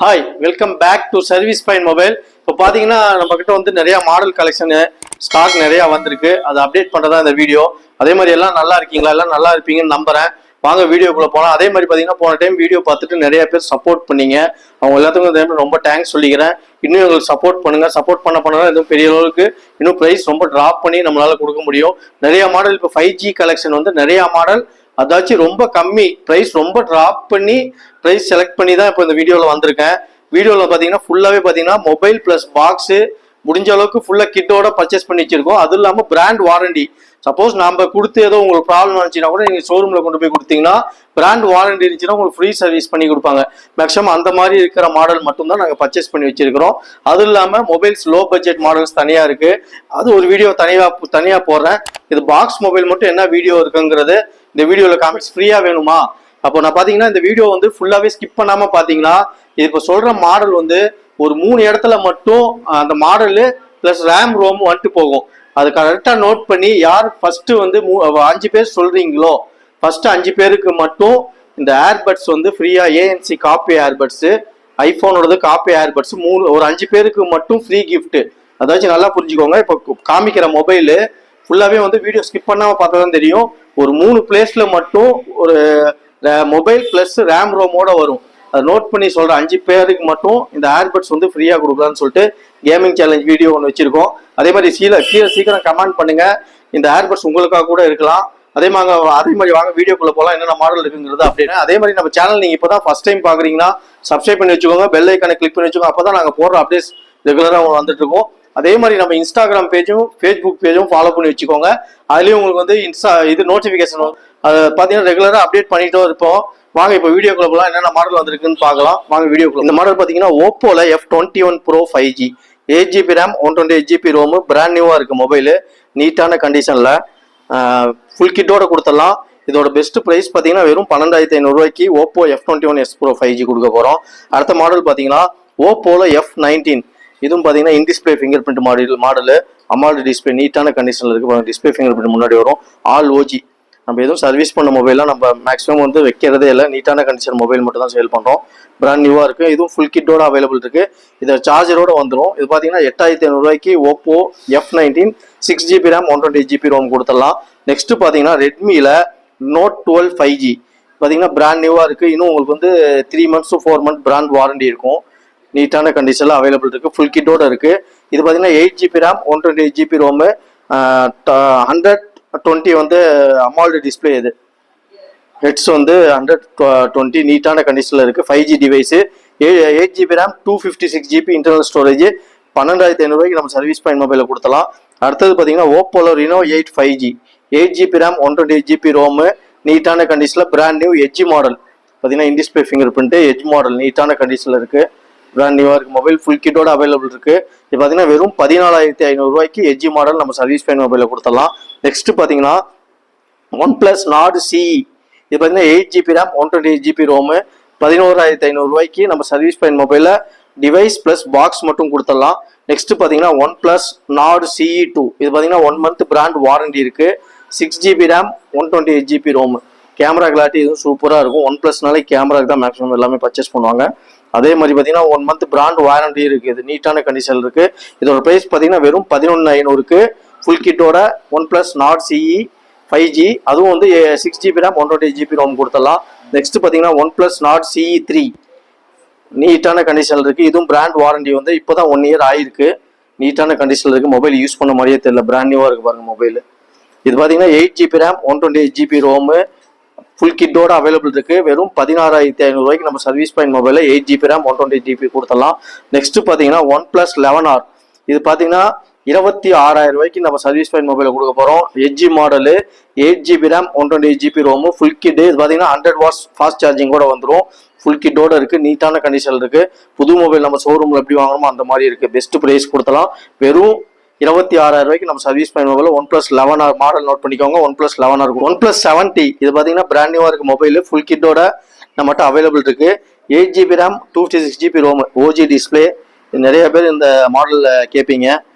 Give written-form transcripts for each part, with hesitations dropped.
Hi, welcome back to service fine mobile. இப்போ பார்த்தீங்கன்னா நம்ம கிட்ட வந்து நிறைய மாடல் கலெக்ஷனு ஸ்டாக் நிறையா வந்திருக்கு. அதை அப்டேட் பண்ணுறதா இந்த வீடியோ. அதே மாதிரி எல்லாம் நல்லா இருக்கீங்களா? எல்லாம் நல்லா இருப்பீங்கன்னு நம்புறேன். வாங்க வீடியோக்குள்ளே போகலாம். அதே மாதிரி பார்த்தீங்கன்னா போன டைம் வீடியோ பார்த்துட்டு நிறைய பேர் சப்போர்ட் பண்ணீங்க. அவங்க எல்லாத்துக்கும் அதே மாதிரி ரொம்ப தேங்க்ஸ் சொல்லிக்கிறேன். இன்னும் எங்களுக்கு சப்போர்ட் பண்ணுங்க. சப்போர்ட் பண்ண எதுவும் பெரிய அளவுக்கு இன்னும் ப்ரைஸ் ரொம்ப ட்ராப் பண்ணி நம்மளால கொடுக்க முடியும். நிறைய மாடல் இப்போ 5G கலெக்ஷன் வந்து நிறைய மாடல் அதாச்சும் ரொம்ப கம்மி ப்ரைஸ், ரொம்ப ட்ராப் பண்ணி ப்ரைஸ் செலக்ட் பண்ணி தான் இப்போ இந்த வீடியோவில் வந்திருக்கேன். வீடியோவில் பார்த்தீங்கன்னா ஃபுல்லாகவே பார்த்தீங்கன்னா மொபைல் ப்ளஸ் பாக்ஸு முடிஞ்ச அளவுக்கு ஃபுல்லாக கிட்டோட பர்ச்சேஸ் பண்ணி வச்சிருக்கோம். அதுவும் இல்லாமல் பிராண்ட் வாரண்டி. சப்போஸ் நம்ம கொடுத்து ஏதோ உங்களுக்கு ப்ராப்ளம் இருந்துச்சுன்னா கூட நீங்கள் ஷோரூமில் கொண்டு போய் கொடுத்தீங்கன்னா பிராண்ட் வாரண்டி இருந்துச்சுன்னா உங்களுக்கு ஃப்ரீ சர்வீஸ் பண்ணி கொடுப்பாங்க. மேக்ஸிமம் அந்த மாதிரி இருக்கிற மாடல் மட்டும்தான் நாங்கள் பர்ச்சேஸ் பண்ணி வச்சிருக்கிறோம். அதுவும் இல்லாமல் மொபைல்ஸ் லோ பட்ஜெட் மாடல்ஸ் தனியாக இருக்குது. அது ஒரு வீடியோ தனியாக போடுறேன். இது பாக்ஸ் மொபைல் மட்டும் என்ன வீடியோ இருக்குங்கிறது இந்த வீடியோவில் காமிக்ஸ் ஃப்ரீயாக வேணுமா? அப்போ நான் பார்த்தீங்கன்னா இந்த வீடியோ வந்து ஃபுல்லாகவே ஸ்கிப் பண்ணாமல் பார்த்தீங்கன்னா இது இப்போ சொல்கிற மாடல் வந்து ஒரு 3 இடத்துல மட்டும் அந்த மாடலு ப்ளஸ் ரேம் ரோம் வந்துட்டு போகும். அது கரெக்டாக நோட் பண்ணி யார் ஃபஸ்ட்டு வந்து 5 பேர் சொல்கிறீங்களோ ஃபஸ்ட்டு 5 பேருக்கு மட்டும் இந்த ஏர்பட்ஸ் வந்து ஃப்ரீயாக ஏஎன்சி காப்பி ஏர்பட்ஸு, ஐஃபோனோடது காப்பி ஏர்பட்ஸ் ஒரு 5 பேருக்கு மட்டும் ஃப்ரீ கிஃப்ட்டு. அதாச்சும் நல்லா புரிஞ்சுக்கோங்க. இப்போ காமிக்கிற மொபைலு ஃபுல்லாகவே வந்து வீடியோ ஸ்கிப் பண்ணாமல் பார்த்தா தான் தெரியும். ஒரு 3 பிளேஸில் மட்டும் ஒரு மொபைல் ப்ளஸ் ரேம் ரோமோட வரும். அதை நோட் பண்ணி சொல்கிற 5 பேருக்கு மட்டும் இந்த ஏர்பட்ஸ் வந்து ஃப்ரீயாக கொடுக்கலான்னு சொல்லிட்டு கேமிங் சேலஞ்ச் வீடியோ ஒன்று வச்சுருக்கோம். அதே மாதிரி கீழே சீக்கிரம் கமெண்ட் பண்ணுங்கள். இந்த ஏர்பட்ஸ் உங்களுக்காக கூட இருக்கலாம். அதே மாதிரி வாங்க வீடியோக்குள்ளே போகலாம். என்னென்ன மாடல் இருக்குங்கிறது அப்படின்னு. அதே மாதிரி நம்ம சேனல் நீங்கள் இப்போ தான் ஃபஸ்ட் டைம் பார்க்குறீங்கன்னா சப்ஸ்கிரைப் பண்ணி வச்சுக்கோங்க. பெல் ஐக்கானை கிளிக் பண்ணி வச்சுக்கோங்க. அப்போ தான் நாங்கள் போடுற அப்டேட்ஸ் ரெகுலராக வந்துட்டு இருக்கோம். அதே மாதிரி நம்ம இன்ஸ்டாகிராம் பேஜும் ஃபேஸ்புக் பேஜும் ஃபாலோ பண்ணி வச்சுக்கோங்க. அதுலேயும் உங்களுக்கு வந்து நோட்டிஃபிகேஷன் அதை பார்த்தீங்கன்னா ரெகுலராக அப்டேட் பண்ணிகிட்டே இருப்போம். வாங்க இப்போ வீடியோக்குள்ள போகலாம். என்னென்ன மாடல் வந்திருக்குன்னு பார்க்கலாம். வாங்க வீடியோக்குள்ள. இந்த மாடல் பார்த்தீங்கன்னா ஓப்போல F21 Pro 5G 8GB RAM 128GB ROM brand நியூவாக இருக்குது. மொபைலு நீட்டான கண்டிஷனில் ஃபுல் கிட்டோட கொடுத்துடலாம். இதோட பெஸ்ட் ப்ரைஸ் பார்த்தீங்கன்னா வெறும் 12,500 ரூபாய்க்கு ஓப்போ F21s Pro 5G கொடுக்க போகிறோம். அடுத்த மாடல் பார்த்தீங்கன்னா ஓப்போல F19. இதுவும் பார்த்தீங்கன்னா in display fingerprint model AMOLED display நீட்டான கண்டிஷனில் இருக்குது. டிஸ்பிளே ஃபிங்கர் பிரிண்ட் முன்னாடி வரும். All OG. நம்ம எதுவும் சர்வீஸ் பண்ண மொபைலாம் நம்ம மேக்ஸிமம் வந்து வைக்கிறதே இல்லை. நீட்டான கண்டிஷன் மொபைல் மட்டும் தான் சேல் பண்ணுறோம். பிராண்ட் நியூவாக இருக்குது. இதுவும் ஃபுல் கிட்டோட அவைலபிள் இருக்குது. இதை சார்ஜரோட வந்துடும். இது பார்த்தீங்கன்னா 8,500 ரூபாய்க்கு Oppo F19 6GB RAM 128GB ROM கொடுத்துடலாம். நெக்ஸ்ட்டு பார்த்தீங்கன்னா ரெட்மியில் Note 12 5G பார்த்தீங்கன்னா பிராண்ட் நியூவாக இருக்குது. இன்னும் உங்களுக்கு வந்து 3 months to 4 months brand warranty இருக்கும். நீட்டான கண்டிஷனில் அவைலபிள் இருக்குது. ஃபுல் கிட்டோட இருக்குது. இது பார்த்தீங்கன்னா 8GB ரேம் 128GB ரோமு 120 வந்து அமால்டு டிஸ்பிளே. இது ஹெட்ஸ் வந்து 120 நீட்டான கண்டிஷனில் இருக்குது. 5G device 8GB RAM 256GB internal storage 12,500 ரூபாய்க்கு நம்ம சர்வீஸ் பாயிண்ட் மொபைலில் கொடுத்தலாம். அடுத்தது பார்த்தீங்கன்னா ஓப்போல Reno 8 5G 8GB RAM 128GB ROM நீட்டான கண்டிஷனில் பிராண்ட் நியூ எட்ஜ் மாடல். பார்த்தீங்கன்னா in display finger print edge model நீட்டான கண்டிஷனில் இருக்குது. பிராண்ட் நியூவாக இருக்குது. மொபைல் ஃபுல் கிட்டோட அவைலபிள் இருக்குது. இது பார்த்தீங்கன்னா வெறும் 14,500 ரூபாய்க்கு எட்ஜ் மாடல் நம்ம சர்வீஸ் பாயிண்ட் மொபைலில் கொடுத்துடலாம். நெக்ஸ்ட்டு பார்த்தீங்கன்னா OnePlus Nord CE. இது பார்த்தீங்கன்னா 8GB ரேம் 128GB ரோமு 11,500 ரூபாய்க்கு நம்ம சர்வீஸ் பாயிண்ட் மொபைலில் டிவைஸ் ப்ளஸ் பாக்ஸ் மட்டும் கொடுத்துடலாம். நெக்ஸ்ட்டு பார்த்தீங்கன்னா OnePlus Nord CE 2. இது பார்த்தீங்கன்னா 1 month பிராண்ட் வாரண்டி இருக்குது. 6GB RAM 128GB ROM. Camera clarity இதுவும் சூப்பராக இருக்கும். OnePlusனாலே கேமராக்கு தான் மேக்ஸிமம் எல்லாமே பர்ச்சேஸ் பண்ணுவாங்க. அதே மாதிரி பார்த்தீங்கன்னா 1 month பிராண்ட் வாரண்டி இருக்குது. இது நீட்டான கண்டிஷன் இருக்குது. இதோட ப்ரைஸ் பார்த்தீங்கன்னா வெறும் 11,500க்கு ஃபுல் கிட்டோட OnePlus Nord CE 5G. அதுவும் வந்து 6GB ரேம் 128GB ரோம் கொடுத்துடலாம். நெக்ஸ்ட் பார்த்தீங்கன்னா OnePlus Nord CE 3 நீட்டான கண்டிஷனில் இருக்குது. இதுவும் பிராண்ட் வாரண்டி வந்து இப்போ தான் 1 year ஆகிருக்கு. நீட்டான கண்டிஷனில் இருக்குது. மொபைல் யூஸ் பண்ண மாதிரியே தெரியல. பிராண்ட் நியூவாக இருக்குது பாருங்கள் மொபைல். இது பார்த்தீங்கன்னா 8GB RAM 128GB ROM full கிட்டோட அவைலபிள் இருக்குது. வெறும் 16,500 ரூபாய்க்கு நம்ம சர்வீஸ் பாயிண்ட் மொபைலில் 8GB ரேம் 128GB கொடுத்துடலாம். நெக்ஸ்ட்டு பார்த்தீங்கன்னா OnePlus 11R. இது பார்த்தீங்கன்னா 26,000 ரூபாய்க்கு நம்ம சர்வீஸ் பாயிண்ட் மொபைலில் கொடுக்க போகிறோம். Edge model 8GB RAM 128GB ROM full kit. இது பார்த்தீங்கன்னா 100 watts ஃபாஸ்ட் சார்ஜிங் கூட வந்துடும். ஃபுல் கிட்டோட இருக்குது. நீட்டான கண்டிஷனில் இருக்குது. புது மொபைல் நம்ம ஷோரூமில் எப்படி வாங்கணுமோ அந்த மாதிரி இருக்குது. பெஸ்ட் ப்ரைஸ் கொடுத்தலாம். வெறும் 26,000 ரூபாய்க்கு நம்ம service point mobile OnePlus 11R model note பண்ணிக்கோங்க. OnePlus 11R OnePlus 7T. இது பார்த்தீங்கன்னா பிராண்ட் நியூவாக இருக்குது. மொபைல் ஃபுல் கிட்டோட நம்மகிட்ட அவைலபிள் இருக்குது. 8GB RAM 256GB ROM OG display. நிறைய பேர் இந்த மாடலில் கேட்பீங்க.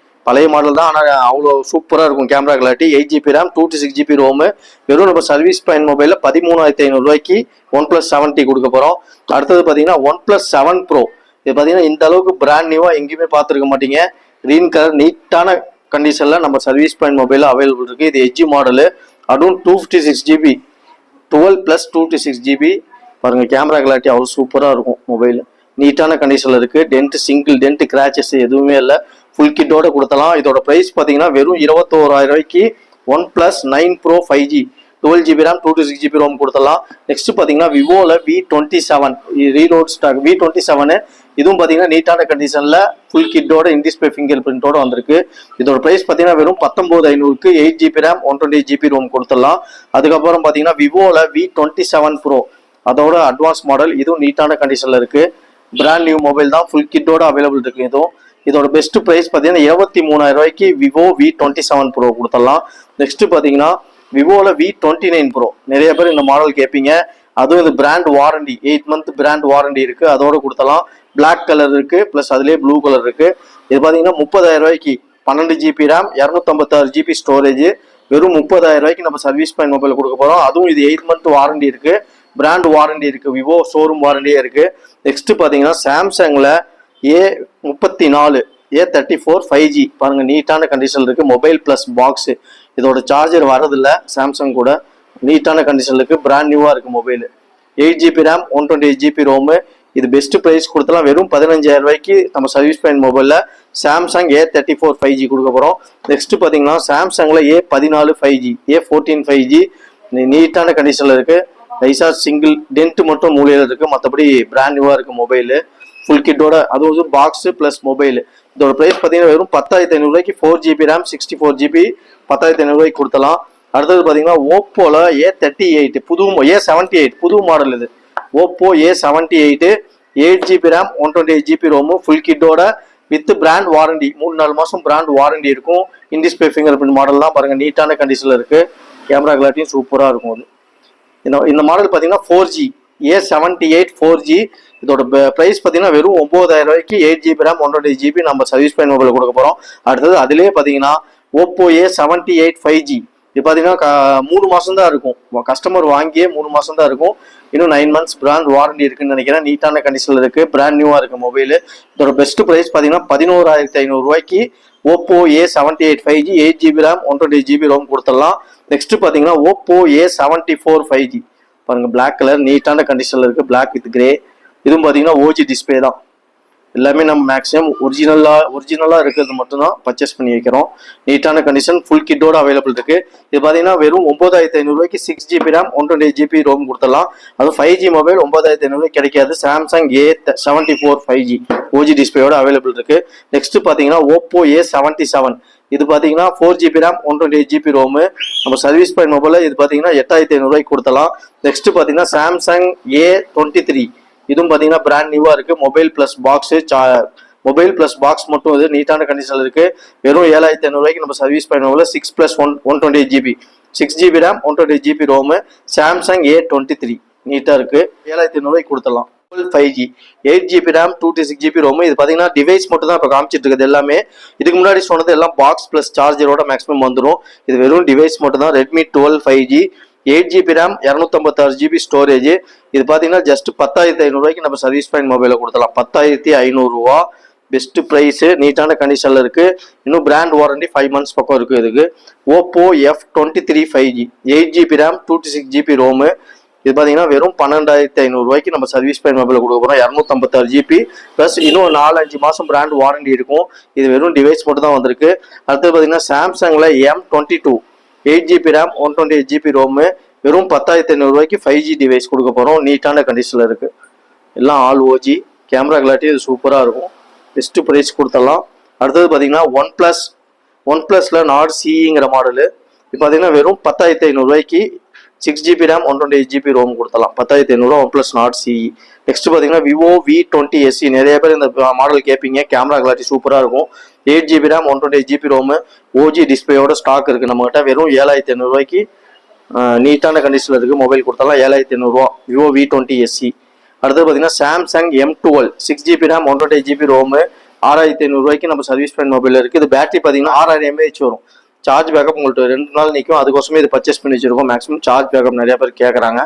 பழைய மாடல் தான், ஆனால் அவ்வளோ சூப்பராக இருக்கும் camera clarity. 8GB RAM 256GB ROM வெறும் நம்ம சர்வீஸ் பாயிண்ட் மொபைலில் 13,500 ரூபாய்க்கு OnePlus 7T கொடுக்க போகிறோம். அடுத்தது பார்த்தீங்கன்னா OnePlus 7 Pro. இது பார்த்தீங்கன்னா இந்த அளவுக்கு பிராண்ட் நியூவாக எங்கேயுமே பார்த்துருக்க மாட்டீங்க. க்ரீன் கலர் நீட்டான கண்டிஷனில் நம்ம சர்வீஸ் பாயிண்ட் மொபைலில் அவைலபிள் இருக்குது. இது எட்ஜி மாடலு, அதுவும் 256GB 12+256GB. பாருங்கள் கேமரா கிளாரிட்டி அவ்வளோ சூப்பராக இருக்கும். மொபைல் நீட்டான கண்டிஷனில் இருக்குது. டென்ட் சிங்கிள் டென்ட் கிராச்சஸ் எதுவுமே இல்லை. ஃபுல் கிட்டோட கொடுத்தலாம். இதோட ப்ரைஸ் பார்த்தீங்கன்னா வெறும் 21,000 ரூபாய்க்கு OnePlus 9 Pro 5G 12GB RAM 256GB ROM கொடுத்தலாம். நெக்ஸ்ட் பார்த்தீங்கன்னா விவோவில் V27 ரீலோட் ஸ்டாக் V27. இதுவும் பார்த்தீங்கன்னா நீட்டான கண்டிஷனில் ஃபுல் கிட்டோட இன்டிஸ்பிளே ஃபிங்கர் பிரிண்டோட வந்திருக்கு. இதோட ப்ரைஸ் பார்த்தீங்கன்னா வெறும் 19,500க்கு 8GB RAM 128GB ROM கொடுத்துடலாம். அதுக்கப்புறம் பார்த்தீங்கன்னா விவோவில் V27 Pro அதோட அட்வான்ஸ் மாடல், இதுவும் நீட்டான கண்டிஷனில் இருக்குது. பிராண்ட் நியூ மொபைல் தான், ஃபுல் கிட்டோட அவைலபிள் இருக்குது. இதுவும் இதோட பெஸ்ட் ப்ரைஸ் பார்த்தீங்கன்னா 23,000 ரூபாய்க்கு விவோ V27 Pro கொடுத்துடலாம். நெக்ஸ்ட் பார்த்தீங்கன்னா விவோவில் V29 Pro நிறைய பேர் இந்த மாடல் கேட்பீங்க. அதுவும் இது brand warranty 8 month brand warranty இருக்குது. அதோட கொடுத்தலாம். பிளாக் கலர் இருக்குது, ப்ளஸ் அதுலேயே ப்ளூ கலர் இருக்குது. இது பார்த்தீங்கன்னா 30,000 ரூபாய்க்கு 12GB RAM 256GB ஸ்டோரேஜ் வெறும் 30,000 ரூபாய்க்கு நம்ம சர்வீஸ் பாயிண்ட் மொபைல் கொடுக்க போகிறோம். அதுவும் இது 8 month வாரண்டி இருக்குது, பிராண்ட் வாரண்டி இருக்குது, விவோ ஷோரூம் வாரண்டியே இருக்குது. நெக்ஸ்ட் பார்த்தீங்கன்னா சாம்சங்கில் A34 A34 5G பாருங்க நீட்டான கண்டிஷன் இருக்கு. மொபைல் பிளஸ் பாக்ஸ், இதோட சார்ஜர் வரதில்லை. சாம்சங் கூட நீட்டான கண்டிஷன் இருக்கு. பிராண்ட் நியூவா இருக்கு mobile. 8GB RAM 128GB ROM. இது பெஸ்ட் பிரைஸ் கொடுத்தலாம். வெறும் 15,000 ரூபாய்க்கு நம்ம சர்வீஸ் பாயிண்ட் மொபைல்ல சாம்சங் A34 5G கொடுக்க போறோம். நெக்ஸ்ட் பாத்தீங்கன்னா சாம்சங்ல A14 5G A14 5G நீட்டான கண்டிஷன்ல இருக்கு. லைசா சிங்கிள் டென்ட் மட்டும் மூலையில இருக்கு, மற்றபடி பிராண்ட் நியூவா இருக்கு மொபைல் ஃபுல் கிட்டோட. அதுவும் பாக்ஸ் பிளஸ் மொபைல். இதோட பிரைஸ் பார்த்தீங்கன்னா வெறும் 10,500 ரூபாய்க்கு 4GB RAM 64GB 10,500 ரூபாய்க்கு கொடுத்தலாம். அடுத்தது பார்த்தீங்கன்னா ஓப்போல A38 புது A78 புது மாடல். இது ஓப்போ A78 8GB RAM 128GB ROM full கிட்டோட வித் பிராண்ட் வாரண்டி 3-4 மாதம் பிராண்ட் வாரண்டி இருக்கும். இன்டிஸ்பிளே ஃபிங்கர் பிரிண்ட் மாடல்லாம் பாருங்க நீட்டான கண்டிஷனில் இருக்கு. கேமரா கிளாரிட்டியும் சூப்பராக இருக்கும். அது இந்த மாடல் பார்த்தீங்கன்னா 4G A78 4G. இதோட பிரைஸ் பார்த்தீங்கன்னா வெறும் 9,000 ரூபாய்க்கு 8GB RAM 128GB நம்ம சர்வீஸ் பாயிண்ட் மொபைல் கொடுக்க போகிறோம். அடுத்தது அதிலே பார்த்தீங்கன்னா ஓப்போ A78 5G. இது பார்த்தீங்கன்னா 3 மாதம் தான் இருக்கும். கஸ்டமர் வாங்கியே 3 மாதம் தான் இருக்கும். இன்னும் 9 months பிராண்ட் வாரண்டி இருக்குன்னு நினைக்கிறேன். நீட்டான கண்டிஷனில் இருக்கு, பிராண்ட் நியூவாக இருக்கு மொபைல். இதோட பெஸ்ட் ப்ரைஸ் பார்த்தீங்கன்னா 11,500 ரூபாய்க்கு Oppo A78 5G 8GB RAM 128GB ROM கொடுத்துடலாம். நெக்ஸ்ட் பார்த்தீங்கன்னா ஓப்போ A74 5G பாருங்க பிளாக் கலர் நீட்டான கண்டிஷனில் இருக்கு. Black with grey. இதுவும் பார்த்தீங்கன்னா OG டிஸ்பிளே தான். எல்லாமே நம்ம மேக்ஸிமம் ஒரிஜினலாக இருக்கிறது மட்டும்தான் பர்ச்சேஸ் பண்ணி வைக்கிறோம். நீட்டான கண்டிஷன் ஃபுல் கிட்டோட அவைலபிள் இருக்கு. இது பார்த்தீங்கன்னா வெறும் 9,500 ரூபாய்க்கு 6GB RAM 128GB ROM கொடுத்துடலாம். அதுவும் 5G மொபைல் 9,500 ரூபாய்க்கு கிடைக்காது. சாம்சங் A74 5G OG டிஸ்பிளேயோட அவைலபிள் இருக்கு. நெக்ஸ்ட் பார்த்தீங்கன்னா ஓப்போ A77. இது பார்த்தீங்கன்னா 4GB RAM 128GB ROM நம்ம சர்வீஸ் பாயிண்ட் மொபைலில் இது பார்த்தீங்கன்னா 8,500 ரூபாய்க்கு கொடுத்தலாம். நெக்ஸ்ட் பார்த்தீங்கன்னா சாம்சங் A23. இதுவும் பார்த்தீங்கன்னா பிராண்ட் நியூவாக இருக்குது. மொபைல் ப்ளஸ் பாக்ஸ் மட்டும் இது நீட்டான கண்டிஷனில் இருக்குது. வெறும் 7,500 ரூபாய்க்கு நம்ம சர்வீஸ் பண்ணுவோம்ல 6+1 128GB 6GB RAM 128GB ROM Samsung A23 நீட்டாக இருக்குது. 7,500 ரூபாய்க்கு கொடுத்துடலாம். 5G 8GB RAM 256GB ROM. இது பார்த்தீங்கன்னா டிவைஸ் மட்டும் தான் இப்போ காமிச்சிட்டு இருக்குது எல்லாமே. இதுக்கு முன்னாடி சொன்னது எல்லாம் பாக்ஸ் ப்ளஸ் சார்ஜரோட மேக்ஸிமம் வந்துடும். இது வெறும் டிவைஸ் மட்டும் தான். Redmi 12 5G 8GB RAM 256GB storage. இது பார்த்தீங்கன்னா ஜஸ்ட் 10,500 ரூபாய்க்கு நம்ம சர்வீஸ் பாயிண்ட் மொபைலில் கொடுத்தலாம். 10,500 ரூபா பெஸ்ட் ப்ரைஸு. நீட்டான கண்டிஷனில் இருக்குது. இன்னும் பிராண்ட் வாரண்டி 5 months பக்கம் இருக்குது. இதுக்கு Oppo F23 5G 8GB RAM 256GB ROM. இது பார்த்தீங்கன்னா வெறும் 12,500 ரூபாய்க்கு நம்ம சர்வீஸ் பாயிண்ட் மொபைலில் கொடுக்க போகிறோம். 256GB ப்ளஸ் இன்னும் 4-5 மாதம் பிராண்ட் வாரண்டி இருக்கும். இது வெறும் டிவைஸ் மட்டும் தான் வந்திருக்கு. அடுத்தது பார்த்தீங்கன்னா சாம்சங்கில் M22 8GB RAM 128GB ROM வெறும் 10,500 ரூபாய்க்கு 5G டிவைஸ் கொடுக்க போகிறோம். நீட்டான கண்டிஷனில் இருக்குது. எல்லாம் ஆல் OG. கேமரா கிளாரிட்டி இது சூப்பராக இருக்கும். பெஸ்ட்டு ப்ரைஸ் கொடுத்துடலாம். அடுத்தது பார்த்தீங்கன்னா ஒன்ப்ளஸில் நாட் சிங்கிற மாடலு. இப்போ பார்த்தீங்கன்னா வெறும் 10,500 ரூபாய்க்கு 6GB RAM 128GB ROM கொடுத்தலாம். 10,500 ரூபா OnePlus Nord CE. நெக்ஸ்ட் பார்த்தீங்கன்னா விவோ V20 SE. நிறைய பேர் இந்த மாடல் கேட்பீங்க. கேமரா கிளாரிட்டி சூப்பராக இருக்கும். 8GB RAM 128GB ROM OG டிஸ்பிளேயோட ஸ்டாக் இருக்குது நம்மகிட்ட. வெறும் 7,500 ரூபாய்க்கு நீட்டான கண்டிஷனில் இருக்குது. மொபைல் கொடுத்தாலாம் 7,500 ரூபா விவோ V20 SE. அடுத்தது பார்த்தீங்கன்னா Samsung M12 6GB RAM 128GB ROM 6,500 ரூபாய்க்கு நம்ம சர்வீஸ் பாயிண்ட் மொபைல் இருக்குது. இது பேட்டரி பார்த்தீங்கன்னா 6,000 mAh வரும். சார்ஜ் பேக்கப் உங்களுக்கு 2 நாள் நிற்கும். அதுக்கோசமே இது பர்ச்சேஸ் பண்ணி வச்சிருக்கோம். மேக்ஸிமம் சார்ஜ் பேக்கப் நிறைய பேர் கேட்குறாங்க,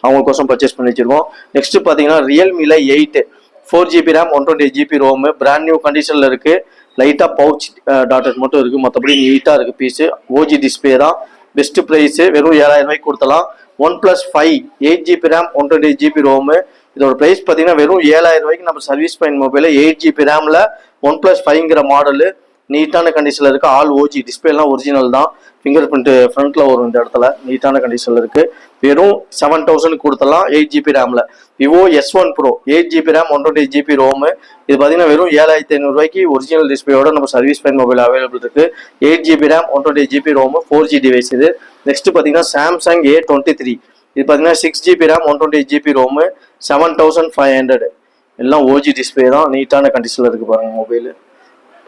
அவங்களுக்கோசம் பர்ச்சேஸ் பண்ணி வச்சிருக்கோம். நெக்ஸ்ட் பார்த்தீங்கன்னா ரியல்மியில் 8 4GB RAM 128GB ROM, brand new கண்டிஷனில் இருக்குது. லைட்டாக பவுச் டாட்டட் மட்டும் இருக்குது, மற்றபடி நீட்டாக இருக்குது பீஸு. OG டிஸ்பிளே தான். பெஸ்ட் ப்ரைஸு வெறும் 7000 ரூபாய்க்கு கொடுத்தலாம். OnePlus 5 8GB RAM 128GB ROM. இதோட ப்ரைஸ் பார்த்தீங்கன்னா வெறும் 7000 ரூபாய்க்கு நம்ம சர்வீஸ் பாயிண்ட் மொபைலில் 8GB ரேமில் OnePlus 5ங்கிற மாடலு நீட்டான கண்டிஷனில் இருக்குது. ஆல் OG டிஸ்பிளேலாம் ஒரிஜினல் தான். ஃபிங்கர் பிரிண்ட் ஃப்ரண்ட்டில் வரும் இந்த இடத்துல. நீட்டான கண்டிஷனில் இருக்குது. வெறும் 7000 கொடுத்தலாம் 8GB ரேமில். Vivo S1 Pro 8GB RAM 128GB ROM. இது பார்த்தீங்கன்னா வெறும் 7500 ரூபாய்க்கு ஒரிஜினல் டிஸ்பிளேயோட நம்ம சர்வீஸ் பாயிண்ட் மொபைல் அவைலபிள் இருக்குது. 8GB RAM 128GB ROM 4G device இது. நெக்ஸ்ட் பார்த்தீங்கன்னா சாம்சங் A23. இது பார்த்தீங்கன்னா 6GB RAM 128GB ROM 7500. எல்லாம் OG டிஸ்பிளே தான். நீட்டான கண்டிஷனில் இருக்குது பாருங்கள் மொபைலு.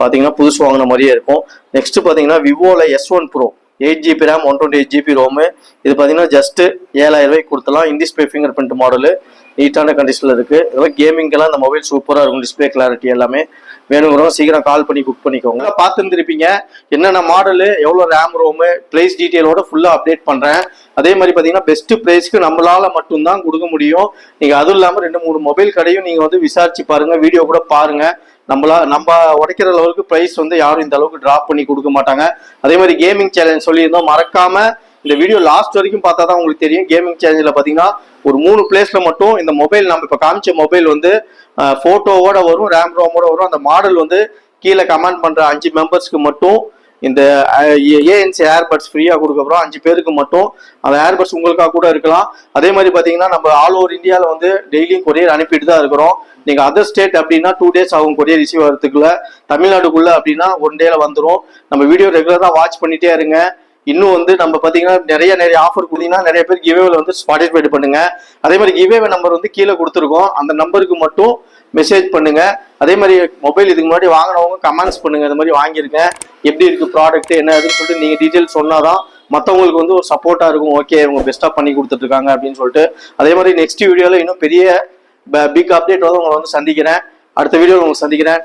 பார்த்தீங்கன்னா புதுசு வாங்கின மாதிரியே இருக்கும். நெக்ஸ்ட் பார்த்தீங்கன்னா விவோவில் S1 Pro 8GB RAM 128GB ROM. இது பார்த்தீங்கன்னா ஜஸ்ட் 7000 ரூபாய்க்கு கொடுத்தலாம். இன்டிஸ்பிளே ஃபிங்கர் பிரிண்ட் மாடலு நீட்டான கண்டிஷனில் இருக்குது. இதெல்லாம் கேமிங்கெல்லாம் இந்த மொபைல் சூப்பராக இருக்கும். டிஸ்பிளே கிளாரிட்டி எல்லாமே. வேணுங்கிறவங்க சீக்கிரம் கால் பண்ணி புக் பண்ணிக்கோங்க. பார்த்துருந்துருப்பீங்க என்னென்ன மாடலு, எவ்வளோ ரேம் ரோமு, ப்ரைஸ் டீட்டெயிலோட ஃபுல்லாக அப்டேட் பண்ணுறேன். அதே மாதிரி பார்த்தீங்கன்னா பெஸ்ட் ப்ரைஸ்க்கு நம்மளால மட்டும்தான் கொடுக்க முடியும். நீங்கள் அதுவும் இல்லாமல் 2-3 மொபைல் கடையும் நீங்கள் வந்து விசாரிச்சு பாருங்கள், வீடியோ கூட பாருங்கள். நம்ம உடைக்கிற லெவலுக்கு ப்ரைஸ் வந்து யாரும் இந்த அளவுக்கு டிராப் பண்ணி கொடுக்க மாட்டாங்க. அதே மாதிரி கேமிங் சேலஞ்ச் சொல்லியிருந்தோம், மறக்காம இந்த வீடியோ லாஸ்ட் வரைக்கும் பார்த்தா தான் உங்களுக்கு தெரியும். கேமிங் சேலஞ்சில் பார்த்தீங்கன்னா ஒரு 3 பிளேஸ்ல மட்டும் இந்த மொபைல் நம்ம இப்போ காமிச்ச மொபைல் வந்து ஃபோட்டோவோட வரும், ரேம் ரோமோட வரும். அந்த மாடல் வந்து கீழே கமெண்ட் பண்ற 5 மெம்பர்ஸ்க்கு மட்டும் இந்த ANC ஏர்பட்ஸ் ஃப்ரீயாக கொடுக்க போகிறோம். 5 பேருக்கு மட்டும் அந்த ஏர்பட்ஸ் உங்களுக்காக கூட இருக்கலாம். அதே மாதிரி பார்த்தீங்கன்னா நம்ம ஆல் ஓவர் இந்தியாவில் வந்து டெய்லியும் கொரியர் அனுப்பிட்டு தான் இருக்கிறோம். நீங்கள் அதர் ஸ்டேட் அப்படின்னா 2 days ஆகும் கொரியர் ரிசீவ் ஆகிறதுக்குள்ள. தமிழ்நாடுக்குள்ள அப்படின்னா 1 dayல வந்துடும். நம்ம வீடியோ ரெகுலராக வாட்ச் பண்ணிட்டே இருங்க. இன்னும் வந்து நம்ம பார்த்தீங்கன்னா நிறைய ஆஃபர் கொடுத்தீங்கன்னா நிறைய பேர் கிவேவில் வந்து பார்ட்டிசிபேட் பண்ணுங்க. அதே மாதிரி கிவேவே நம்பர் வந்து கீழே கொடுத்துருக்கோம், அந்த நம்பருக்கு மட்டும் மெசேஜ் பண்ணுங்க. அதே மாதிரி மொபைல் இதுக்கு முன்னாடி வாங்கினவங்க கமெண்ட்ஸ் பண்ணுங்க, இந்த மாதிரி வாங்கியிருக்கேன், எப்படி இருக்கு ப்ராடக்ட் என்ன அதுன்னு சொல்லிட்டு நீங்க டீட்டெயில்ஸ் சொன்னாதான் மற்றவங்களுக்கு வந்து ஒரு சப்போர்ட்டா இருக்கும். ஓகே இவங்க பெஸ்ட்டாக பண்ணி கொடுத்துட்டு இருக்காங்க அப்படின்னு சொல்லிட்டு. அதே மாதிரி நெக்ஸ்ட் வீடியோவில் இன்னும் பெரிய பிக் அப்டேட் வந்து உங்களை வந்து சந்திக்கிறேன். அடுத்த வீடியோவில் உங்களை சந்திக்கிறேன்.